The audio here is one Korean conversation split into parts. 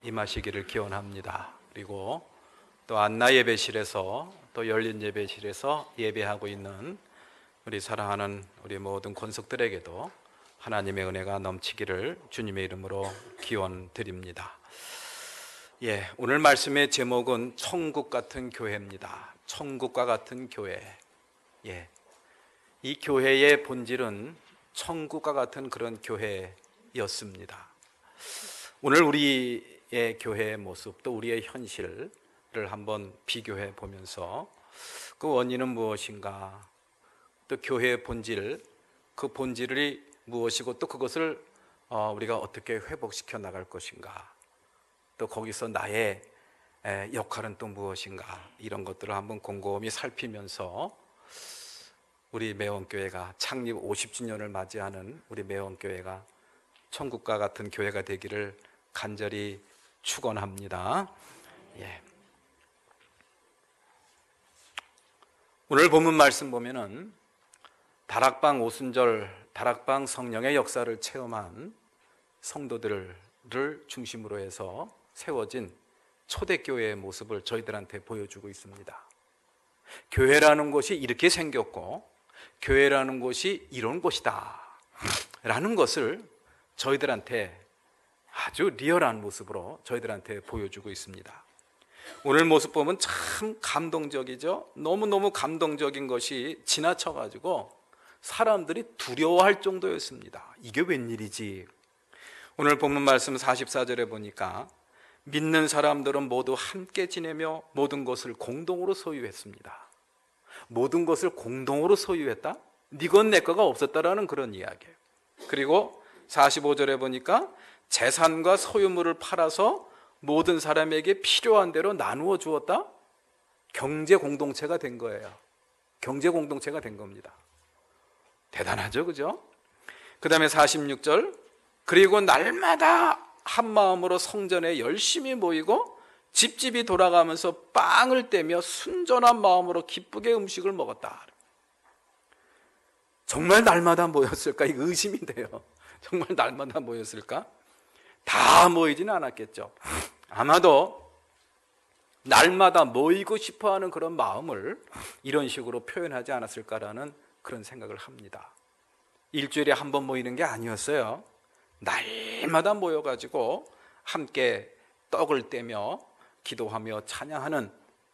임하시기를 기원합니다. 그리고 또 안나 예배실에서 또 열린 예배실에서 예배하고 있는 우리 사랑하는 우리 모든 권속들에게도 하나님의 은혜가 넘치기를 주님의 이름으로 기원드립니다. 오늘 말씀의 제목은 천국 같은 교회입니다. 천국과 같은 교회. 이 교회의 본질은 천국과 같은 그런 교회였습니다. 오늘 우리의 교회의 모습 또 우리의 현실을 한번 비교해 보면서 그 원인은 무엇인가, 또 교회의 본질, 그 본질이 무엇이고 또 그것을 우리가 어떻게 회복시켜 나갈 것인가, 또 거기서 나의 역할은 또 무엇인가, 이런 것들을 한번 곰곰이 살피면서 우리 매원교회가 창립 50주년을 맞이하는 우리 매원교회가 천국과 같은 교회가 되기를 간절히 축원합니다. 오늘 본문 말씀 보면은 다락방 오순절, 다락방 성령의 역사를 체험한 성도들을 중심으로 해서 세워진 초대교회의 모습을 저희들한테 보여주고 있습니다. 교회라는 곳이 이렇게 생겼고 교회라는 곳이 이런 곳이다 라는 것을 저희들한테 아주 리얼한 모습으로 저희들한테 보여주고 있습니다. 오늘 모습 보면 참 감동적이죠. 너무너무 감동적인 것이 지나쳐가지고 사람들이 두려워할 정도였습니다. 이게 웬일이지? 오늘 본문 말씀 44절에 보니까 믿는 사람들은 모두 함께 지내며 모든 것을 공동으로 소유했습니다. 모든 것을 공동으로 소유했다? 니건 내 거가 없었다라는 그런 이야기예요. 그리고 45절에 보니까 재산과 소유물을 팔아서 모든 사람에게 필요한 대로 나누어 주었다? 경제 공동체가 된 거예요. 경제 공동체가 된 겁니다. 대단하죠, 그죠? 그 다음에 46절, 그리고 날마다 한 마음으로 성전에 열심히 모이고 집집이 돌아가면서 빵을 떼며 순전한 마음으로 기쁘게 음식을 먹었다. 정말 날마다 모였을까? 이거 의심이 돼요. 정말 날마다 모였을까? 다 모이지는 않았겠죠. 아마도 날마다 모이고 싶어하는 그런 마음을 이런 식으로 표현하지 않았을까라는 그런 생각을 합니다. 일주일에 한 번 모이는 게 아니었어요. 날마다 모여가지고 함께 떡을 떼며 기도하며 찬양하는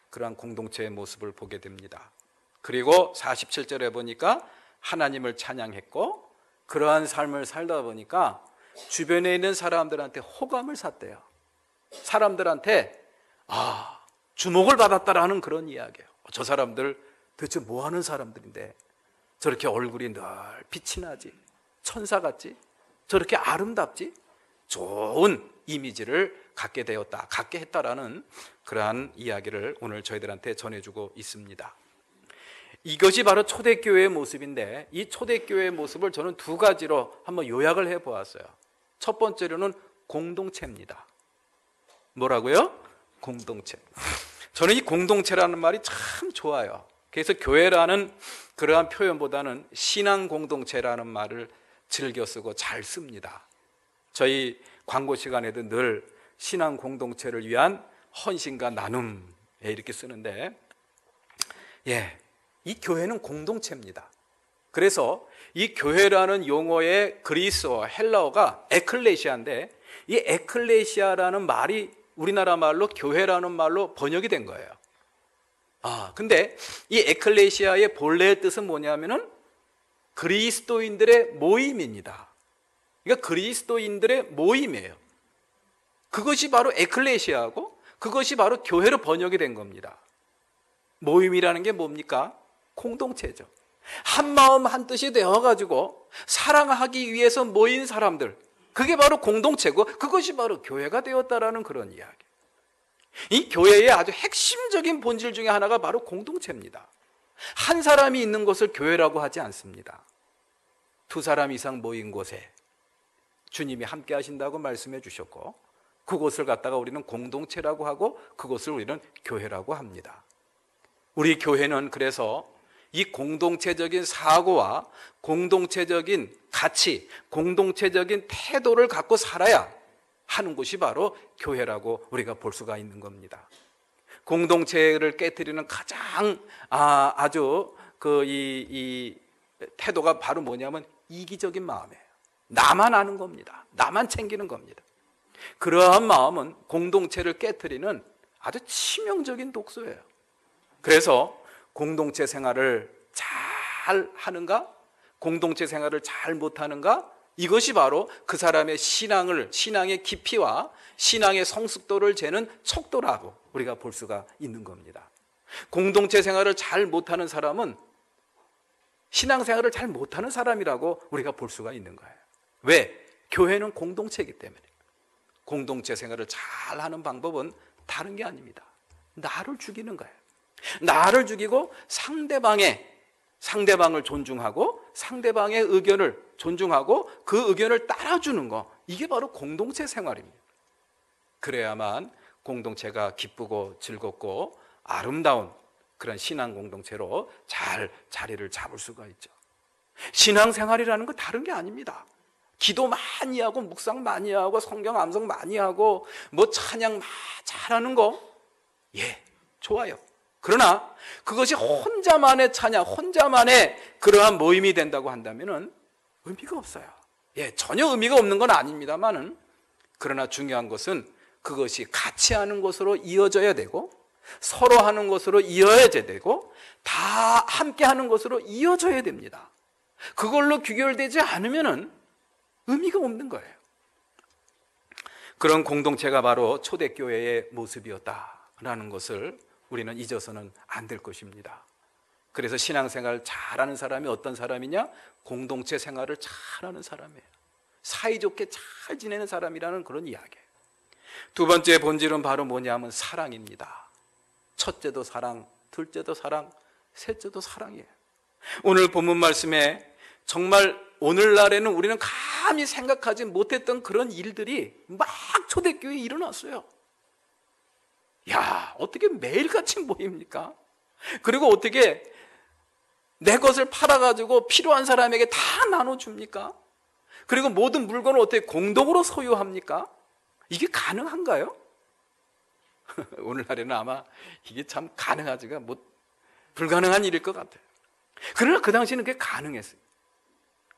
그러한 공동체의 모습을 보게 됩니다. 그리고 47절에 보니까 하나님을 찬양했고 그러한 삶을 살다 보니까 주변에 있는 사람들한테 호감을 샀대요. 사람들한테 주목을 받았다라는 그런 이야기예요. 저 사람들 도대체 뭐 하는 사람들인데 저렇게 얼굴이 늘 빛이 나지, 천사같지, 저렇게 아름답지, 좋은 이미지를 갖게 되었다, 갖게 했다라는 그러한 이야기를 오늘 저희들한테 전해주고 있습니다. 이것이 바로 초대교회의 모습인데 이 초대교회의 모습을 저는 두 가지로 한번 요약을 해보았어요. 첫 번째로는 공동체입니다. 뭐라고요? 공동체. 저는 이 공동체라는 말이 참 좋아요. 그래서 교회라는 그러한 표현보다는 신앙 공동체라는 말을 즐겨 쓰고 잘 씁니다. 저희 광고 시간에도 늘 신앙 공동체를 위한 헌신과 나눔에 이렇게 쓰는데 이 교회는 공동체입니다. 그래서 이 교회라는 용어의 그리스어, 헬라어가 에클레시아인데 이 에클레시아라는 말이 우리나라 말로 교회라는 말로 번역이 된 거예요. 근데 이 에클레시아의 본래의 뜻은 뭐냐면은 그리스도인들의 모임입니다. 그러니까 그리스도인들의 모임이에요. 그것이 바로 에클레시아고 그것이 바로 교회로 번역이 된 겁니다. 모임이라는 게 뭡니까? 공동체죠. 한 마음 한 뜻이 되어가지고 사랑하기 위해서 모인 사람들, 그게 바로 공동체고 그것이 바로 교회가 되었다라는 그런 이야기. 이 교회의 아주 핵심적인 본질 중에 하나가 바로 공동체입니다. 한 사람이 있는 것을 교회라고 하지 않습니다. 두 사람 이상 모인 곳에 주님이 함께 하신다고 말씀해 주셨고 그곳을 갖다가 우리는 공동체라고 하고 그곳을 우리는 교회라고 합니다. 우리 교회는 그래서 이 공동체적인 사고와 공동체적인 가치, 공동체적인 태도를 갖고 살아야 하는 곳이 바로 교회라고 우리가 볼 수가 있는 겁니다. 공동체를 깨뜨리는 가장 아주 이 태도가 바로 뭐냐면 이기적인 마음이에요. 나만 아는 겁니다. 나만 챙기는 겁니다. 그러한 마음은 공동체를 깨뜨리는 아주 치명적인 독소예요. 그래서 공동체 생활을 잘 하는가? 공동체 생활을 잘 못하는가? 이것이 바로 그 사람의 신앙의 깊이와 신앙의 성숙도를 재는 척도라고 우리가 볼 수가 있는 겁니다. 공동체 생활을 잘 못하는 사람은 신앙생활을 잘 못하는 사람이라고 우리가 볼 수가 있는 거예요. 왜? 교회는 공동체이기 때문에. 공동체 생활을 잘하는 방법은 다른 게 아닙니다. 나를 죽이는 거예요. 나를 죽이고 상대방을 존중하고 상대방의 의견을 존중하고 그 의견을 따라주는 거, 이게 바로 공동체 생활입니다. 그래야만 공동체가 기쁘고 즐겁고 아름다운 그런 신앙 공동체로 잘 자리를 잡을 수가 있죠. 신앙생활이라는 건 다른 게 아닙니다. 기도 많이 하고 묵상 많이 하고 성경 암송 많이 하고 뭐 찬양 잘하는 거, 예, 좋아요. 그러나 그것이 혼자만의 찬양, 혼자만의 그러한 모임이 된다고 한다면은 의미가 없어요. 예, 전혀 의미가 없는 건 아닙니다만은, 그러나 중요한 것은 그것이 같이 하는 것으로 이어져야 되고 서로 하는 것으로 이어져야 되고 다 함께 하는 것으로 이어져야 됩니다. 그걸로 귀결되지 않으면은 의미가 없는 거예요. 그런 공동체가 바로 초대교회의 모습이었다라는 것을 우리는 잊어서는 안 될 것입니다. 그래서 신앙생활 잘하는 사람이 어떤 사람이냐? 공동체 생활을 잘하는 사람이에요. 사이좋게 잘 지내는 사람이라는 그런 이야기예요. 두 번째 본질은 바로 뭐냐면 사랑입니다. 첫째도 사랑, 둘째도 사랑, 셋째도 사랑이에요. 오늘 본문 말씀에 정말 오늘날에는 우리는 감히 생각하지 못했던 그런 일들이 막 초대교회에 일어났어요. 야, 어떻게 매일같이 모입니까? 그리고 어떻게 내 것을 팔아가지고 필요한 사람에게 다 나눠줍니까? 그리고 모든 물건을 어떻게 공동으로 소유합니까? 이게 가능한가요? 오늘날에는 아마 이게 참 가능하지가 불가능한 일일 것 같아요. 그러나 그 당시에는 그게 가능했어요.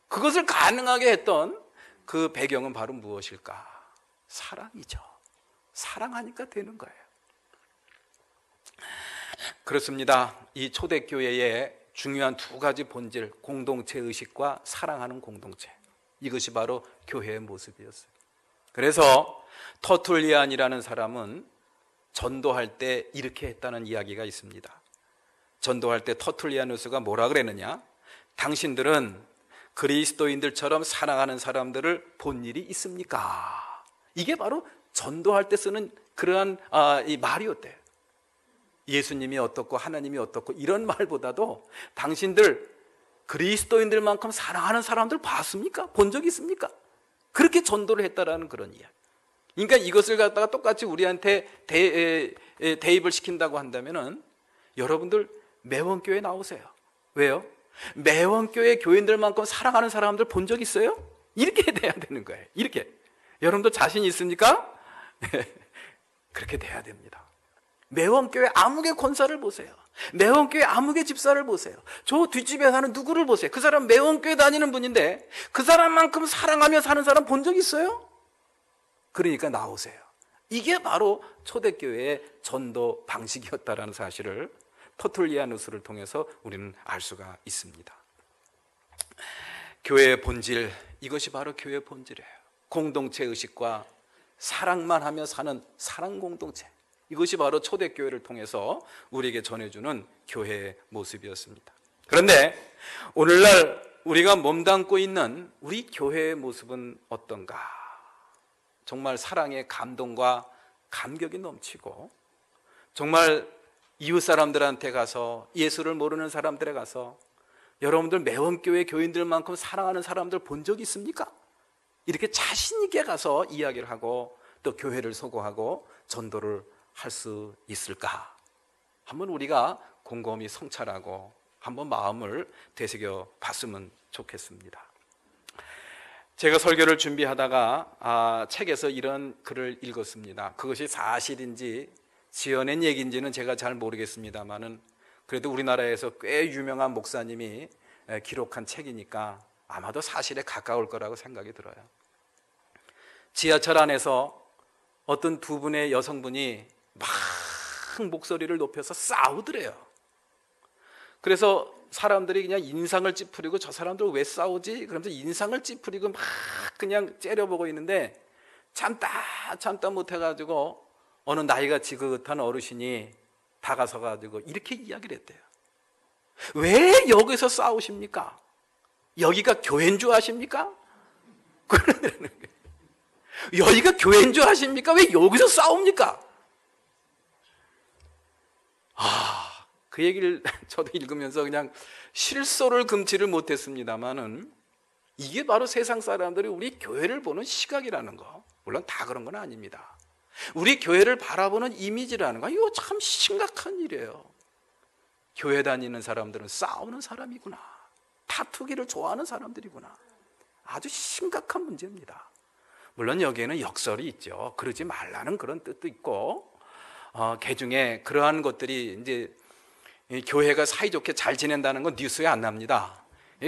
그것을 가능하게 했던 그 배경은 바로 무엇일까? 사랑이죠. 사랑하니까 되는 거예요. 그렇습니다. 이 초대교회의 중요한 두 가지 본질, 공동체 의식과 사랑하는 공동체, 이것이 바로 교회의 모습이었어요. 그래서 터툴리안이라는 사람은 전도할 때 이렇게 했다는 이야기가 있습니다. 전도할 때 터툴리아누스가 뭐라 그랬느냐? 당신들은 그리스도인들처럼 사랑하는 사람들을 본 일이 있습니까? 이게 바로 전도할 때 쓰는 그러한 이 말이었대요. 예수님이 어떻고 하나님이 어떻고 이런 말보다도 당신들 그리스도인들만큼 사랑하는 사람들 봤습니까? 본 적 있습니까? 그렇게 전도를 했다라는 그런 이야기. 그러니까 이것을 갖다가 똑같이 우리한테 대입을 시킨다고 한다면은 여러분들 매원교회 나오세요. 왜요? 매원교회 교인들만큼 사랑하는 사람들 본 적 있어요? 이렇게 돼야 되는 거예요. 이렇게. 여러분들 자신 있습니까? 그렇게 돼야 됩니다. 매원교회 아무개 권사를 보세요. 매원교회 아무개 집사를 보세요. 저 뒷집에 사는 누구를 보세요. 그 사람 매원교회 다니는 분인데 그 사람만큼 사랑하며 사는 사람 본 적 있어요? 그러니까 나오세요. 이게 바로 초대교회의 전도 방식이었다라는 사실을 터툴리아누스를 통해서 우리는 알 수가 있습니다. 교회의 본질, 이것이 바로 교회의 본질이에요. 공동체 의식과 사랑만 하며 사는 사랑 공동체, 이것이 바로 초대교회를 통해서 우리에게 전해주는 교회의 모습이었습니다. 그런데 오늘날 우리가 몸담고 있는 우리 교회의 모습은 어떤가? 정말 사랑의 감동과 감격이 넘치고 정말 이웃 사람들한테 가서, 예수를 모르는 사람들에 가서 여러분들 매원교회 교인들만큼 사랑하는 사람들 본 적 있습니까? 이렇게 자신 있게 가서 이야기를 하고 또 교회를 소개하고 전도를 할 수 있을까? 한번 우리가 곰곰이 성찰하고 한번 마음을 되새겨 봤으면 좋겠습니다. 제가 설교를 준비하다가 책에서 이런 글을 읽었습니다. 그것이 사실인지 지어낸 얘기인지는 제가 잘 모르겠습니다만은 그래도 우리나라에서 꽤 유명한 목사님이 기록한 책이니까 아마도 사실에 가까울 거라고 생각이 들어요. 지하철 안에서 어떤 두 분의 여성분이 막 목소리를 높여서 싸우더래요. 그래서 사람들이 그냥 인상을 찌푸리고 저 사람들 왜 싸우지? 그러면서 인상을 찌푸리고 막 그냥 째려보고 있는데 참다 못해가지고 어느 나이가 지긋한 어르신이 다가서 가지고 이렇게 이야기를 했대요. 왜 여기서 싸우십니까? 여기가 교회인 줄 아십니까? 그러는 거예요. 여기가 교회인 줄 아십니까? 왜 여기서 싸웁니까? 그 얘기를 저도 읽으면서 그냥 실소를 금치를 못했습니다만은 이게 바로 세상 사람들이 우리 교회를 보는 시각이라는 거. 물론 다 그런 건 아닙니다. 우리 교회를 바라보는 이미지라는 거, 이거 참 심각한 일이에요. 교회 다니는 사람들은 싸우는 사람이구나, 다투기를 좋아하는 사람들이구나. 아주 심각한 문제입니다. 물론 여기에는 역설이 있죠. 그러지 말라는 그런 뜻도 있고, 개중에 그러한 것들이 이제 교회가 사이좋게 잘 지낸다는 건 뉴스에 안 납니다.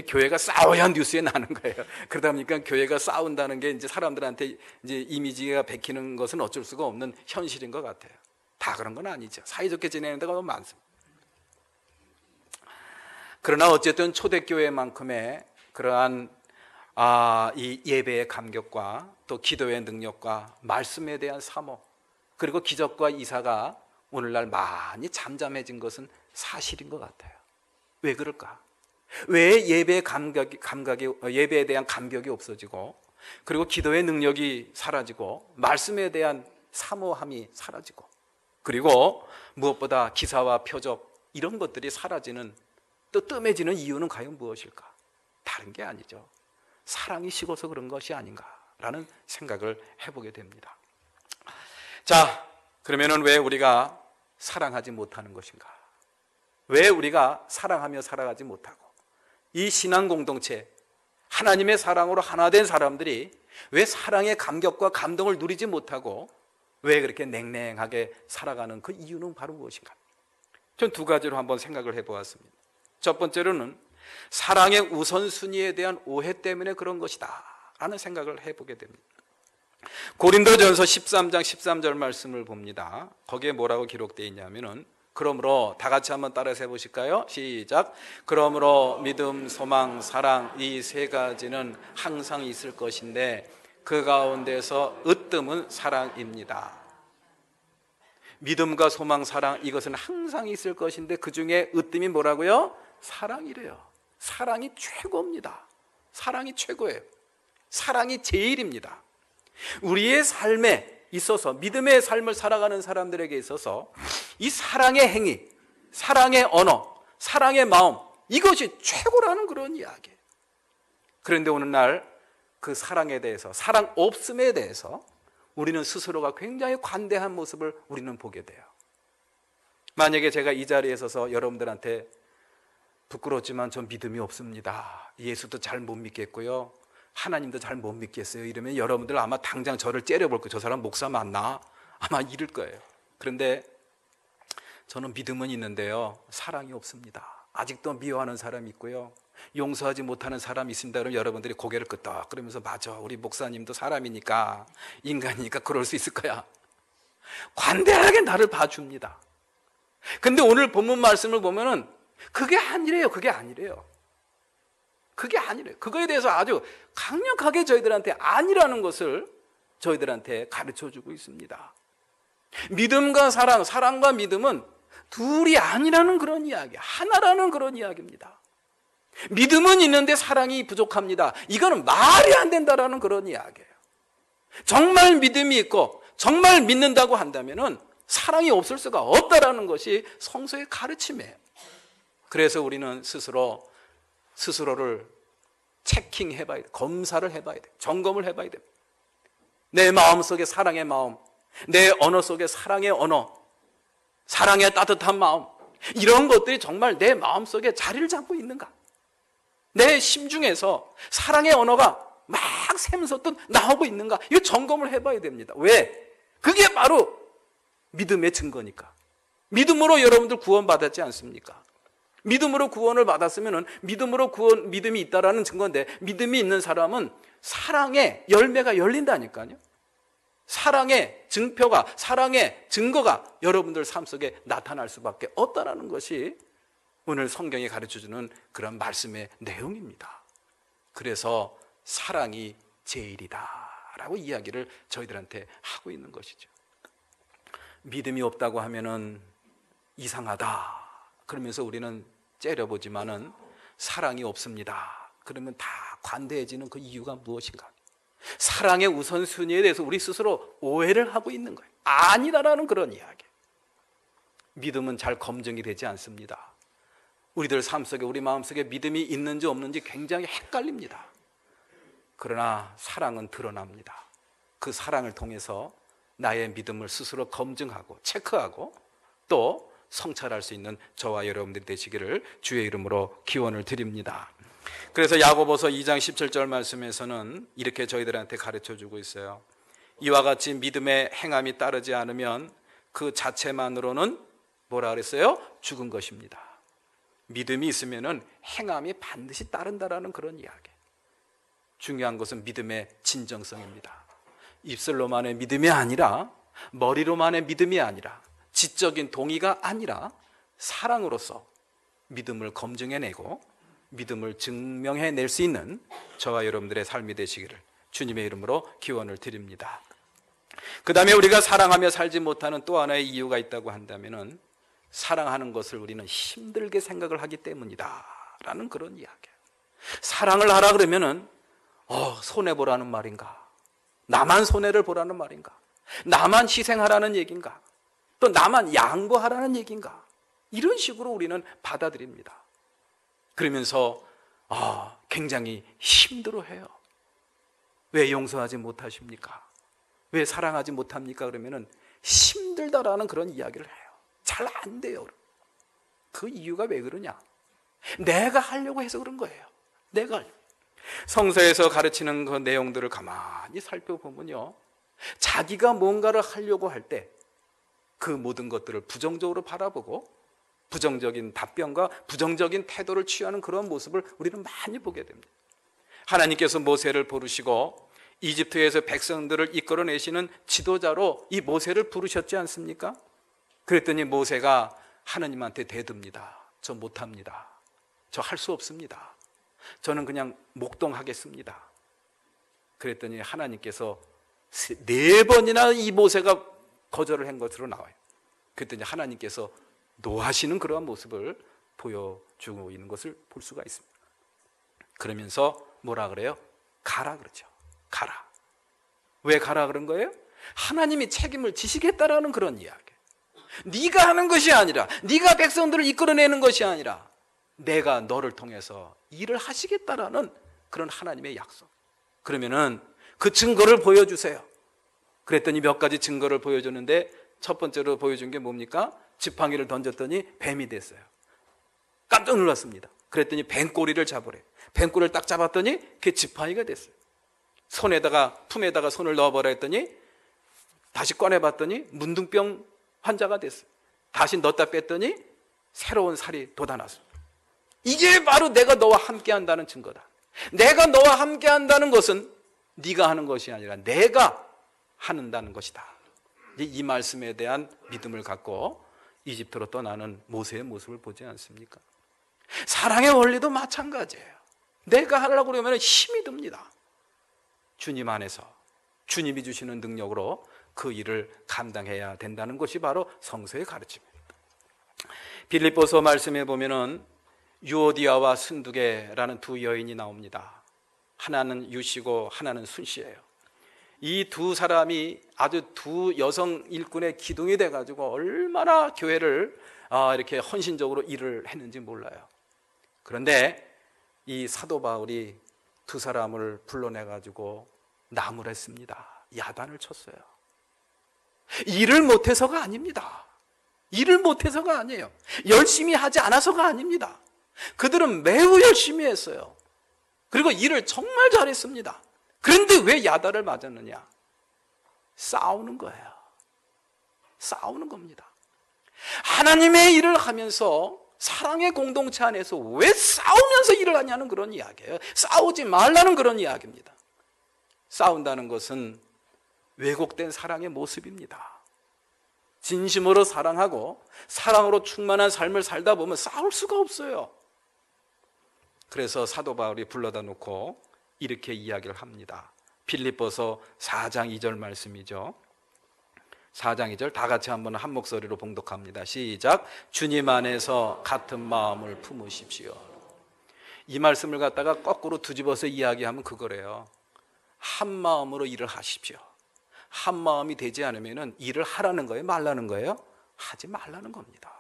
교회가 싸워야 뉴스에 나는 거예요. 그러다 보니까 교회가 싸운다는 게 이제 사람들한테 이제 이미지가 베끼는 것은 어쩔 수가 없는 현실인 것 같아요. 다 그런 건 아니죠. 사이좋게 지내는 데가 너무 많습니다. 그러나 어쨌든 초대교회만큼의 그러한 이 예배의 감격과 또 기도의 능력과 말씀에 대한 사모, 그리고 기적과 이사가 오늘날 많이 잠잠해진 것은 사실인 것 같아요. 왜 그럴까? 왜 예배의 예배에 대한 감격이 없어지고, 그리고 기도의 능력이 사라지고, 말씀에 대한 사모함이 사라지고, 그리고 무엇보다 기사와 표적 이런 것들이 사라지는, 또 뜸해지는 이유는 과연 무엇일까? 다른 게 아니죠. 사랑이 식어서 그런 것이 아닌가라는 생각을 해보게 됩니다. 자, 그러면은 왜 우리가 사랑하지 못하는 것인가? 왜 우리가 사랑하며 살아가지 못하고, 이 신앙 공동체, 하나님의 사랑으로 하나 된 사람들이 왜 사랑의 감격과 감동을 누리지 못하고 왜 그렇게 냉랭하게 살아가는 그 이유는 바로 무엇인가? 전 두 가지로 한번 생각을 해보았습니다. 첫 번째로는 사랑의 우선순위에 대한 오해 때문에 그런 것이다 라는 생각을 해보게 됩니다. 고린도전서 13장 13절 말씀을 봅니다. 거기에 뭐라고 기록되어 있냐면은, 그러므로 다 같이 한번 따라서 해보실까요? 시작. 그러므로 믿음, 소망, 사랑, 이 세 가지는 항상 있을 것인데 그 가운데서 으뜸은 사랑입니다. 믿음과 소망, 사랑, 이것은 항상 있을 것인데 그 중에 으뜸이 뭐라고요? 사랑이래요. 사랑이 최고입니다. 사랑이 최고예요. 사랑이 제일입니다. 우리의 삶에 있어서, 믿음의 삶을 살아가는 사람들에게 있어서 이 사랑의 행위, 사랑의 언어, 사랑의 마음, 이것이 최고라는 그런 이야기예요. 그런데 오늘날 그 사랑에 대해서, 사랑 없음에 대해서 우리는 스스로가 굉장히 관대한 모습을 우리는 보게 돼요. 만약에 제가 이 자리에 서서 여러분들한테 부끄럽지만 전 믿음이 없습니다, 예수도 잘 못 믿겠고요, 하나님도 잘 못 믿겠어요, 이러면 여러분들 아마 당장 저를 째려볼 거예요. 저 사람 목사 맞나? 아마 이럴 거예요. 그런데 저는 믿음은 있는데요, 사랑이 없습니다. 아직도 미워하는 사람이 있고요, 용서하지 못하는 사람이 있습니다. 그러면 여러분들이 고개를 끄덕 그러면서 맞아, 우리 목사님도 사람이니까, 인간이니까 그럴 수 있을 거야. 관대하게 나를 봐줍니다. 근데 오늘 본문 말씀을 보면은 그게 아니래요. 그게 아니래요. 그게 아니래요. 그거에 대해서 아주 강력하게 저희들한테 아니라는 것을 저희들한테 가르쳐주고 있습니다. 믿음과 사랑, 사랑과 믿음은 둘이 아니라는 그런 이야기, 하나라는 그런 이야기입니다. 믿음은 있는데 사랑이 부족합니다. 이거는 말이 안 된다라는 그런 이야기예요. 정말 믿음이 있고 정말 믿는다고 한다면은 사랑이 없을 수가 없다라는 것이 성서의 가르침이에요. 그래서 우리는 스스로를 체킹해봐야 돼. 검사를 해봐야 돼. 점검을 해봐야 돼. 내 마음속에 사랑의 마음, 내 언어 속에 사랑의 언어, 사랑의 따뜻한 마음, 이런 것들이 정말 내 마음속에 자리를 잡고 있는가? 내 심중에서 사랑의 언어가 막 샘솟듯 나오고 있는가? 이거 점검을 해봐야 됩니다. 왜? 그게 바로 믿음의 증거니까. 믿음으로 여러분들 구원받았지 않습니까? 믿음으로 구원을 받았으면 믿음이 있다라는 증거인데, 믿음이 있는 사람은 사랑의 열매가 열린다니까요. 사랑의 증표가, 사랑의 증거가 여러분들 삶 속에 나타날 수밖에 없다는 것이 오늘 성경이 가르쳐주는 그런 말씀의 내용입니다. 그래서 사랑이 제일이다 라고 이야기를 저희들한테 하고 있는 것이죠. 믿음이 없다고 하면은 이상하다 그러면서 우리는 째려보지만은, 사랑이 없습니다 그러면 다 관대해지는 그 이유가 무엇인가? 사랑의 우선순위에 대해서 우리 스스로 오해를 하고 있는 거예요. 아니다라는 그런 이야기. 믿음은 잘 검증이 되지 않습니다. 우리들 삶 속에, 우리 마음 속에 믿음이 있는지 없는지 굉장히 헷갈립니다. 그러나 사랑은 드러납니다. 그 사랑을 통해서 나의 믿음을 스스로 검증하고 체크하고 또 성찰할 수 있는 저와 여러분들이 되시기를 주의 이름으로 기원을 드립니다. 그래서 야고보서 2장 17절 말씀에서는 이렇게 저희들한테 가르쳐주고 있어요. 이와 같이 믿음의 행함이 따르지 않으면 그 자체만으로는 뭐라 그랬어요? 죽은 것입니다. 믿음이 있으면은 행함이 반드시 따른다라는 그런 이야기. 중요한 것은 믿음의 진정성입니다. 입술로만의 믿음이 아니라, 머리로만의 믿음이 아니라, 지적인 동의가 아니라 사랑으로서 믿음을 검증해내고 믿음을 증명해낼 수 있는 저와 여러분들의 삶이 되시기를 주님의 이름으로 기원을 드립니다. 그 다음에 우리가 사랑하며 살지 못하는 또 하나의 이유가 있다고 한다면은, 사랑하는 것을 우리는 힘들게 생각을 하기 때문이다 라는 그런 이야기예요. 사랑을 하라 그러면은 손해보라는 말인가? 나만 손해를 보라는 말인가? 나만 희생하라는 얘기인가? 또 나만 양보하라는 얘기인가? 이런 식으로 우리는 받아들입니다. 그러면서 굉장히 힘들어해요. 왜 용서하지 못하십니까? 왜 사랑하지 못합니까? 그러면은 힘들다라는 그런 이야기를 해요. 잘 안 돼요. 그 이유가 왜 그러냐? 내가 하려고 해서 그런 거예요. 내가. 성서에서 가르치는 그 내용들을 가만히 살펴보면요, 자기가 뭔가를 하려고 할 때 그 모든 것들을 부정적으로 바라보고 부정적인 답변과 부정적인 태도를 취하는 그런 모습을 우리는 많이 보게 됩니다. 하나님께서 모세를 부르시고 이집트에서 백성들을 이끌어내시는 지도자로 이 모세를 부르셨지 않습니까? 그랬더니 모세가 하나님한테 대듭니다. 저 못합니다. 저 할 수 없습니다. 저는 그냥 목동하겠습니다. 그랬더니 하나님께서 4번이나 이 모세가 거절을 한 것으로 나와요. 그랬더니 하나님께서 노하시는 그러한 모습을 보여주고 있는 것을 볼 수가 있습니다. 그러면서 뭐라 그래요? 가라 그러죠. 가라. 왜 가라 그런 거예요? 하나님이 책임을 지시겠다라는 그런 이야기. 네가 하는 것이 아니라, 네가 백성들을 이끌어내는 것이 아니라 내가 너를 통해서 일을 하시겠다라는 그런 하나님의 약속. 그러면은 그 증거를 보여주세요. 그랬더니 몇 가지 증거를 보여줬는데, 첫 번째로 보여준 게 뭡니까? 지팡이를 던졌더니 뱀이 됐어요. 깜짝 놀랐습니다. 그랬더니 뱀꼬리를 잡으래. 뱀꼬리를 딱 잡았더니 그게 지팡이가 됐어요. 품에다가 손을 넣어보라 했더니 다시 꺼내봤더니 문둥병 환자가 됐어요. 다시 넣었다 뺐더니 새로운 살이 돋아났어요. 이게 바로 내가 너와 함께 한다는 증거다. 내가 너와 함께 한다는 것은 네가 하는 것이 아니라 내가 한다는 것이다. 이 말씀에 대한 믿음을 갖고 이집트로 떠나는 모세의 모습을 보지 않습니까? 사랑의 원리도 마찬가지예요. 내가 하려고 그러면 힘이 듭니다. 주님 안에서 주님이 주시는 능력으로 그 일을 감당해야 된다는 것이 바로 성서의 가르침입니다. 빌립보서 말씀에 보면은 유오디아와 순두계라는 두 여인이 나옵니다. 하나는 유씨고 하나는 순씨예요. 이 두 사람이 아주 두 여성 일꾼의 기둥이 돼가지고 얼마나 교회를 이렇게 헌신적으로 일을 했는지 몰라요. 그런데 이 사도 바울이 두 사람을 불러내가지고 나무랬습니다. 야단을 쳤어요. 일을 못해서가 아닙니다. 일을 못해서가 아니에요. 열심히 하지 않아서가 아닙니다. 그들은 매우 열심히 했어요. 그리고 일을 정말 잘했습니다. 그런데 왜 야단을 맞았느냐? 싸우는 거예요. 싸우는 겁니다. 하나님의 일을 하면서 사랑의 공동체 안에서 왜 싸우면서 일을 하냐는 그런 이야기예요. 싸우지 말라는 그런 이야기입니다. 싸운다는 것은 왜곡된 사랑의 모습입니다. 진심으로 사랑하고 사랑으로 충만한 삶을 살다 보면 싸울 수가 없어요. 그래서 사도 바울이 불러다 놓고 이렇게 이야기를 합니다. 빌립보서 4장 2절 말씀이죠. 4장 2절 다 같이 한번 한 목소리로 봉독합니다. 시작. 주님 안에서 같은 마음을 품으십시오. 이 말씀을 갖다가 거꾸로 뒤집어서 이야기하면 그거래요. 한 마음으로 일을 하십시오. 한 마음이 되지 않으면 일을 하라는 거예요? 말라는 거예요? 하지 말라는 겁니다.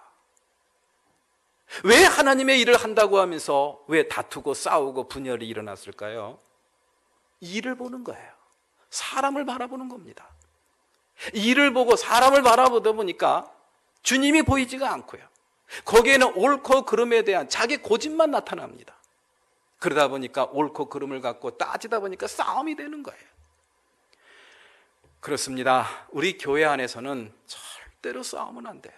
왜 하나님의 일을 한다고 하면서 왜 다투고 싸우고 분열이 일어났을까요? 일을 보는 거예요. 사람을 바라보는 겁니다. 일을 보고 사람을 바라보다 보니까 주님이 보이지가 않고요. 거기에는 옳고 그름에 대한 자기 고집만 나타납니다. 그러다 보니까 옳고 그름을 갖고 따지다 보니까 싸움이 되는 거예요. 그렇습니다. 우리 교회 안에서는 절대로 싸우면 안 돼요.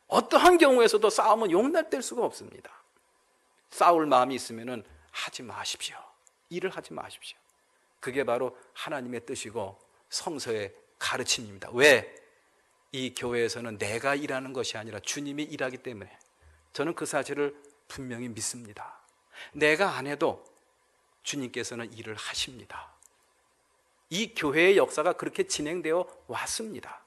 어떠한 경우에서도 싸움은 용납될 수가 없습니다. 싸울 마음이 있으면 하지 마십시오. 일을 하지 마십시오. 그게 바로 하나님의 뜻이고 성서의 가르침입니다. 왜? 이 교회에서는 내가 일하는 것이 아니라 주님이 일하기 때문에 저는 그 사실을 분명히 믿습니다. 내가 안 해도 주님께서는 일을 하십니다. 이 교회의 역사가 그렇게 진행되어 왔습니다.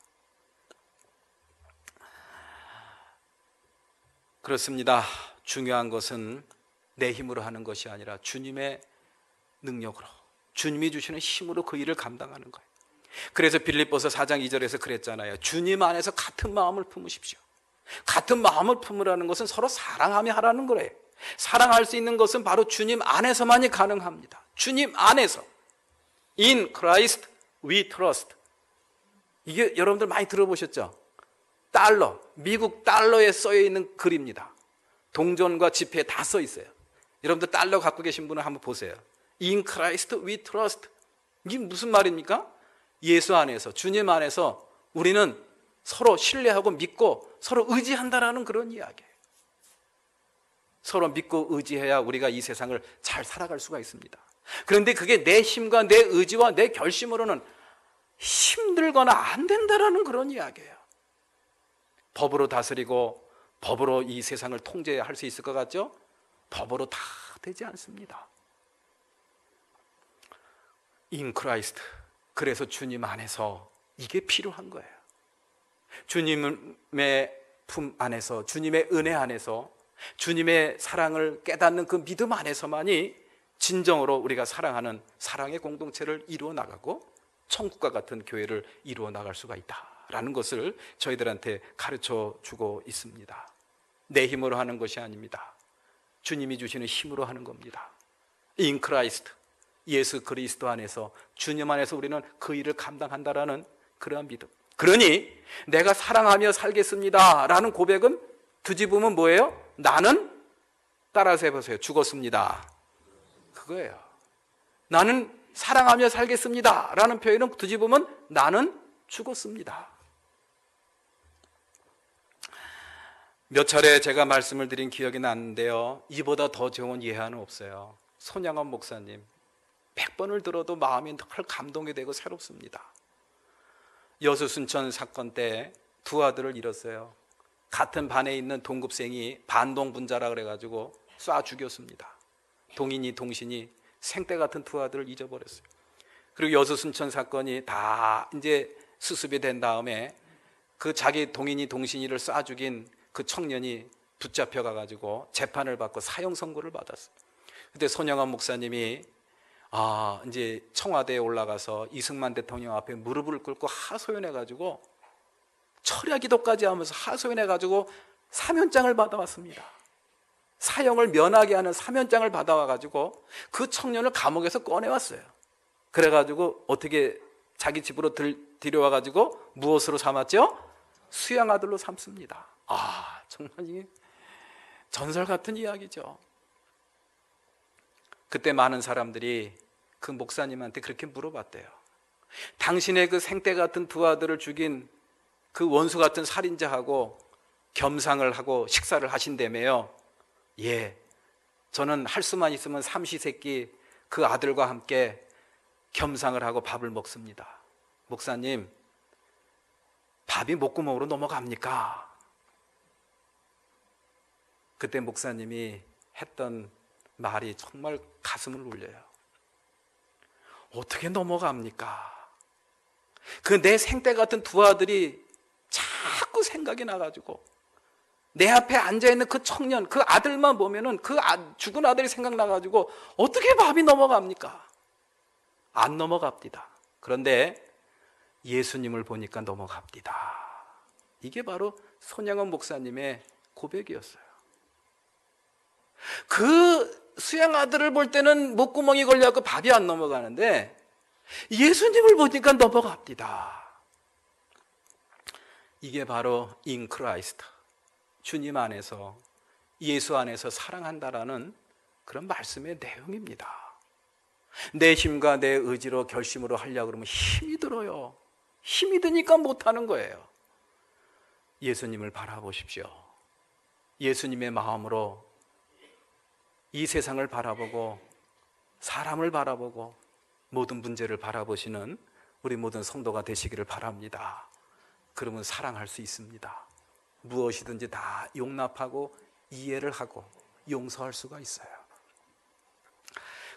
그렇습니다. 중요한 것은 내 힘으로 하는 것이 아니라 주님의 능력으로, 주님이 주시는 힘으로 그 일을 감당하는 거예요. 그래서 빌립보서 4장 2절에서 그랬잖아요. 주님 안에서 같은 마음을 품으십시오. 같은 마음을 품으라는 것은 서로 사랑하며 하라는 거예요. 사랑할 수 있는 것은 바로 주님 안에서만이 가능합니다. 주님 안에서. In Christ we trust. 이게 여러분들 많이 들어보셨죠? 달러, 미국 달러에 써여 있는 글입니다. 동전과 지폐에 다 써 있어요. 여러분들 달러 갖고 계신 분은 한번 보세요. In Christ we trust. 이게 무슨 말입니까? 예수 안에서, 주님 안에서 우리는 서로 신뢰하고 믿고 서로 의지한다라는 그런 이야기예요. 서로 믿고 의지해야 우리가 이 세상을 잘 살아갈 수가 있습니다. 그런데 그게 내 힘과 내 의지와 내 결심으로는 힘들거나 안 된다라는 그런 이야기예요. 법으로 다스리고 법으로 이 세상을 통제할 수 있을 것 같죠? 법으로 다 되지 않습니다. In Christ. 그래서 주님 안에서 이게 필요한 거예요. 주님의 품 안에서, 주님의 은혜 안에서, 주님의 사랑을 깨닫는 그 믿음 안에서만이 진정으로 우리가 사랑하는 사랑의 공동체를 이루어 나가고 천국과 같은 교회를 이루어 나갈 수가 있다라는 것을 저희들한테 가르쳐 주고 있습니다. 내 힘으로 하는 것이 아닙니다. 주님이 주시는 힘으로 하는 겁니다. In Christ. 예수 그리스도 안에서, 주님 안에서 우리는 그 일을 감당한다라는 그러한 믿음. 그러니 내가 사랑하며 살겠습니다 라는 고백은 뒤집으면 뭐예요? 나는, 따라서 해보세요. 죽었습니다. 그거예요. 나는 사랑하며 살겠습니다 라는 표현은 뒤집으면 나는 죽었습니다. 몇 차례 제가 말씀을 드린 기억이 나는데요, 이보다 더 좋은 예화는 없어요. 손양원 목사님 100번을 들어도 마음이 늘 감동이 되고 새롭습니다. 여수순천 사건 때 두 아들을 잃었어요. 같은 반에 있는 동급생이 반동분자라 그래가지고 쏴 죽였습니다. 동인이 동신이 생떼 같은 두 아들을 잊어버렸어요. 그리고 여수순천 사건이 다 이제 수습이 된 다음에 그 자기 동인이 동신이를 쏴 죽인 그 청년이 붙잡혀 가가지고 재판을 받고 사형 선고를 받았어요. 그때 손영환 목사님이 이제 청와대에 올라가서 이승만 대통령 앞에 무릎을 꿇고 하소연해가지고 철야기도까지 하면서 하소연해가지고 사면장을 받아왔습니다. 사형을 면하게 하는 사면장을 받아와가지고 그 청년을 감옥에서 꺼내왔어요. 그래가지고 어떻게 자기 집으로 들여와가지고 무엇으로 삼았죠? 수양 아들로 삼습니다. 정말 이게 전설 같은 이야기죠. 그때 많은 사람들이 그 목사님한테 그렇게 물어봤대요. 당신의 그 생떼 같은 두 아들을 죽인 그 원수 같은 살인자하고 겸상을 하고 식사를 하신다며요. 예, 저는 할 수만 있으면 삼시세끼 그 아들과 함께 겸상을 하고 밥을 먹습니다. 목사님, 밥이 목구멍으로 넘어갑니까? 그때 목사님이 했던 말이 정말 가슴을 울려요. 어떻게 넘어갑니까? 그 내 생떼 같은 두 아들이 자꾸 생각이 나가지고 내 앞에 앉아있는 그 청년, 그 아들만 보면은 그 죽은 아들이 생각나가지고 어떻게 밥이 넘어갑니까? 안 넘어갑니다. 그런데 예수님을 보니까 넘어갑니다. 이게 바로 손양원 목사님의 고백이었어요. 그 수양 아들을 볼 때는 목구멍이 걸려서 밥이 안 넘어가는데 예수님을 보니까 넘어갑니다. 이게 바로 in Christ, 주님 안에서, 예수 안에서 사랑한다라는 그런 말씀의 내용입니다. 내 힘과 내 의지로 결심으로 하려고 그러면 힘이 들어요. 힘이 드니까 못하는 거예요. 예수님을 바라보십시오. 예수님의 마음으로 이 세상을 바라보고 사람을 바라보고 모든 문제를 바라보시는 우리 모든 성도가 되시기를 바랍니다. 그러면 사랑할 수 있습니다. 무엇이든지 다 용납하고 이해를 하고 용서할 수가 있어요.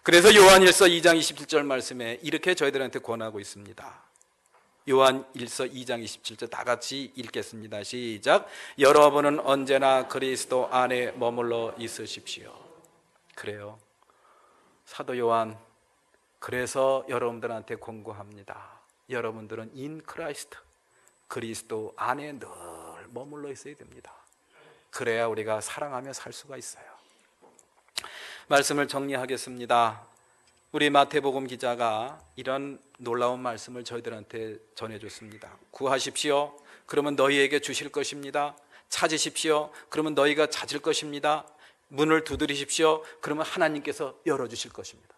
그래서 요한일서 2장 27절 말씀에 이렇게 저희들한테 권하고 있습니다. 요한일서 2장 27절 다 같이 읽겠습니다. 시작. 여러분은 언제나 그리스도 안에 머물러 있으십시오. 그래요. 사도 요한, 그래서 여러분들한테 권고합니다. 여러분들은 in Christ, 그리스도 안에 늘 머물러 있어야 됩니다. 그래야 우리가 사랑하며 살 수가 있어요. 말씀을 정리하겠습니다. 우리 마태복음 기자가 이런 놀라운 말씀을 저희들한테 전해줬습니다. 구하십시오. 그러면 너희에게 주실 것입니다. 찾으십시오. 그러면 너희가 찾을 것입니다. 문을 두드리십시오. 그러면 하나님께서 열어주실 것입니다.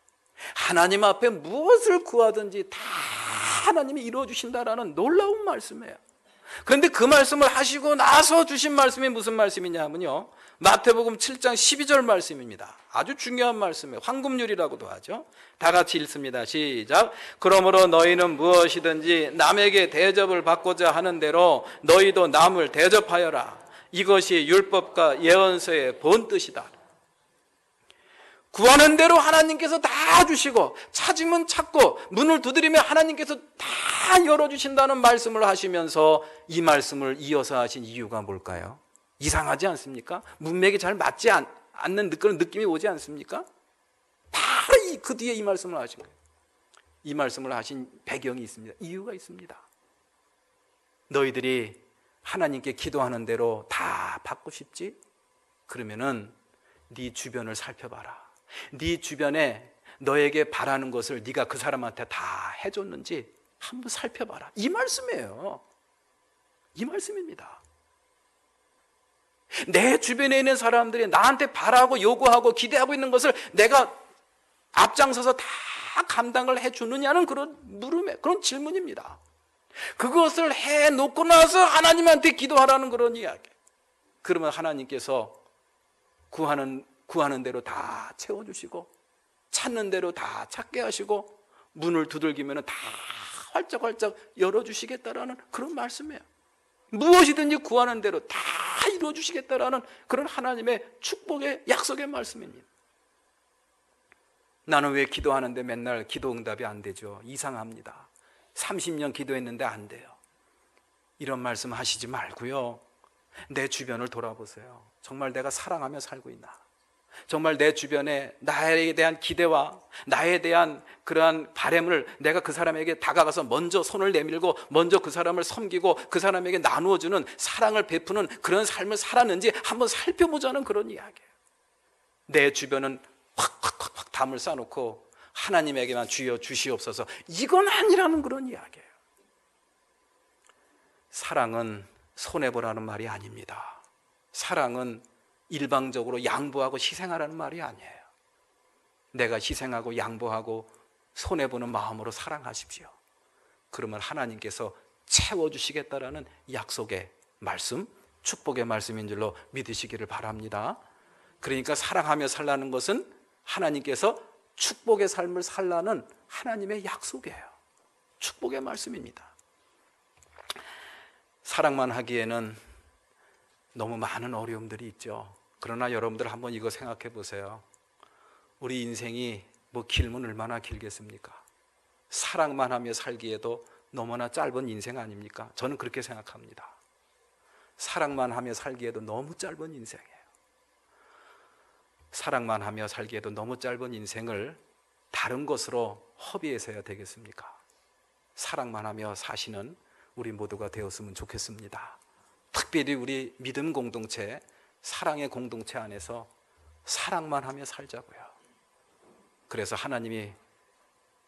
하나님 앞에 무엇을 구하든지 다 하나님이 이루어주신다라는 놀라운 말씀이에요. 그런데 그 말씀을 하시고 나서 주신 말씀이 무슨 말씀이냐 하면요, 마태복음 7장 12절 말씀입니다. 아주 중요한 말씀이에요. 황금률이라고도 하죠. 다 같이 읽습니다. 시작. 그러므로 너희는 무엇이든지 남에게 대접을 받고자 하는 대로 너희도 남을 대접하여라. 이것이 율법과 예언서의 본뜻이다. 구하는 대로 하나님께서 다 주시고, 찾으면 찾고, 문을 두드리면 하나님께서 다 열어주신다는 말씀을 하시면서 이 말씀을 이어서 하신 이유가 뭘까요? 이상하지 않습니까? 문맥이 잘 맞지 않는 그런 느낌이 오지 않습니까? 바로 그 뒤에 이 말씀을 하신 거예요. 이 말씀을 하신 배경이 있습니다. 이유가 있습니다. 너희들이 하나님께 기도하는 대로 다 받고 싶지? 그러면은 네 주변을 살펴봐라. 네 주변에 너에게 바라는 것을 네가 그 사람한테 다 해줬는지 한번 살펴봐라. 이 말씀이에요. 이 말씀입니다. 내 주변에 있는 사람들이 나한테 바라고 요구하고 기대하고 있는 것을 내가 앞장서서 다 감당을 해주느냐는 그런 물음에, 그런 질문입니다. 그것을 해놓고 나서 하나님한테 기도하라는 그런 이야기. 그러면 하나님께서 구하는 대로 다 채워주시고, 찾는 대로 다 찾게 하시고, 문을 두들기면 다 활짝활짝 열어주시겠다라는 그런 말씀이에요. 무엇이든지 구하는 대로 다 이루어주시겠다라는 그런 하나님의 축복의 약속의 말씀입니다. 나는 왜 기도하는데 맨날 기도 응답이 안 되죠? 이상합니다. 30년 기도했는데 안 돼요. 이런 말씀 하시지 말고요, 내 주변을 돌아보세요. 정말 내가 사랑하며 살고 있나? 정말 내 주변에 나에 대한 기대와 나에 대한 그러한 바램을 내가 그 사람에게 다가가서 먼저 손을 내밀고 먼저 그 사람을 섬기고 그 사람에게 나누어주는, 사랑을 베푸는 그런 삶을 살았는지 한번 살펴보자는 그런 이야기예요. 내 주변은 확 담을 쌓아놓고 하나님에게만 주여 주시옵소서, 이건 아니라는 그런 이야기예요. 사랑은 손해보라는 말이 아닙니다. 사랑은 일방적으로 양보하고 희생하라는 말이 아니에요. 내가 희생하고 양보하고 손해보는 마음으로 사랑하십시오. 그러면 하나님께서 채워주시겠다라는 약속의 말씀, 축복의 말씀인 줄로 믿으시기를 바랍니다. 그러니까 사랑하며 살라는 것은 하나님께서 축복의 삶을 살라는 하나님의 약속이에요. 축복의 말씀입니다. 사랑만 하기에는 너무 많은 어려움들이 있죠. 그러나 여러분들 한번 이거 생각해 보세요. 우리 인생이 뭐 길면 얼마나 길겠습니까? 사랑만 하며 살기에도 너무나 짧은 인생 아닙니까? 저는 그렇게 생각합니다. 사랑만 하며 살기에도 너무 짧은 인생이에요. 사랑만 하며 살기에도 너무 짧은 인생을 다른 것으로 허비해서야 되겠습니까? 사랑만 하며 사시는 우리 모두가 되었으면 좋겠습니다. 특별히 우리 믿음 공동체, 사랑의 공동체 안에서 사랑만 하며 살자고요. 그래서 하나님이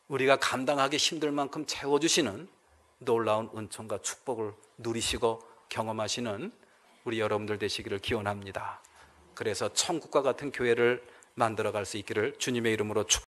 우리가 감당하기 힘들 만큼 채워주시는 놀라운 은총과 축복을 누리시고 경험하시는 우리 여러분들 되시기를 기원합니다. 그래서 천국과 같은 교회를 만들어갈 수 있기를 주님의 이름으로 축복합니다.